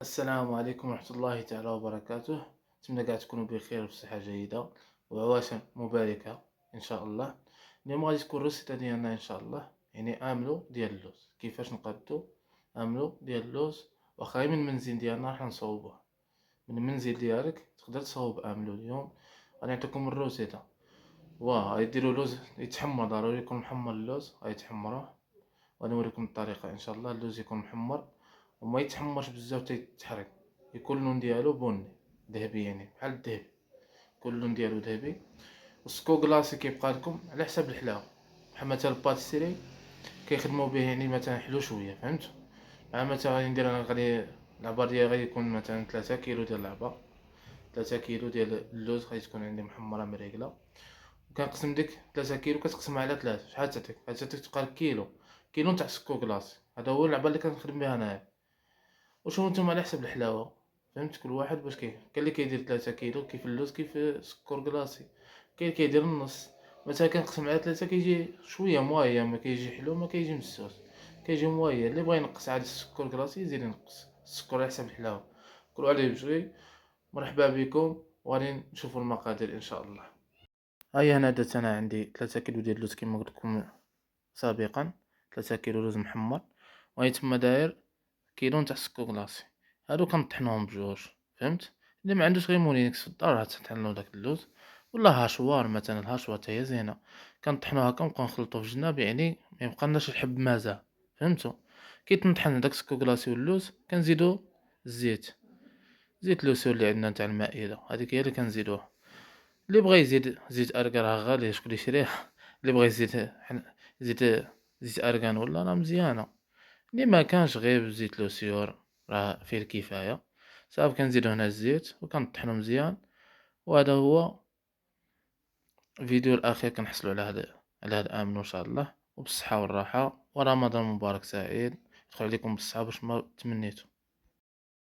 السلام عليكم ورحمة الله تعالى وبركاته. نتمنى قاع تكونوا بخير وبصحة جيدة وعواشر مباركة إن شاء الله. اليوم غادي تكون الريسيتا ديالنا إن شاء الله، يعني أملو ديال اللوز. كيفاش نقادو أملو ديال اللوز؟ واخا غير من المنزل ديالنا راح نصوبوه. من المنزل ديالك تقدر تصوب أملو اليوم. غادي نعطيكم الروسيتا. غادي ديروا لوز يتحمر، ضروري يكون محمر اللوز، غيتحمروه. غادي نوريكم الطريقة إن شاء الله. اللوز يكون محمر وما يتحمرش بزاف تيتحرق، يكون اللون ديالو بني ذهبي، يعني بحال الذهب، يكون اللون ديالو ذهبي. والسكو كلاصي كيبقى لكم على حساب الحلاوه، بحال مثلا الباتيسيري كيخدموا به يعني مثلا حلو شويه، فهمت؟ مع مثلا غادي ندير انا، غادي العبار ديالي غادي يكون مثلا 3 كيلو ديال العبار، 3 كيلو ديال اللوز غادي تكون عندي محمره مريقله. وكنقسم ديك 3 كيلو كتقسمها على 3، شحال تعطيك؟ غتعطيك تبقى كيلو، كيلو تاع السكو كلاصي. هذا هو العبار اللي كنخدم بها انايا. وشوفوا نتوما على حسب الحلاوه، فهمت؟ كل واحد باش كاين اللي كيدير 3 كيلو كيف اللوز كيف سكر كلاصي، كاين اللي كيدير النص. مثلا كنقسم على 3 كيجي شويه موايا، ما كيجي حلو ما كيجي مسوس، كيجي موايا. اللي بغى ينقص عاد السكر كلاصي يزيد ينقص السكر على حسب الحلاوه. كل عليه بجوي. مرحبا بكم، وغادي نشوفوا المقادير ان شاء الله. هيا انا درت انا عندي 3 كيلو ديال اللوز كما قلت لكم سابقا، 3 كيلو لوز محمر. وهي تما داير كيلو نتاع السكر كلاصي. هادو كنطحنوهم بجوج، فهمت؟ اللي ما عندوش غير مولينكس في الدار راه تطحن داك اللوز، ولا هاشوار مثلا. الهاشوار حتى هي زينه. كنطحنو هكا ونبقاو نخلطو في جناب، يعني ما يبقالناش الحب مازال، فهمتوا؟ كي تنطحن داك السكر كلاصي واللوز كنزيدو الزيت، زيت لوسيو اللي عندنا نتاع المائده، هذيك هي اللي كنزيدوها. اللي بغى يزيد زيت ارغان راه غالي، شكون اللي يشريه؟ اللي بغى يزيد زيت، زيت ارغان ولا راه مزيانه. اللي ما كانش غير بزيت لوسيور راه فيه الكفايه. صافي كنزيدو هنا الزيت وكنطحنو مزيان. وهذا هو الفيديو الاخير كنحصلوا على هذا امن ان شاء الله، وبالصحه والراحه، ورمضان مبارك سعيد. يدخل عليكم بالصحه باش ما تمنيتو.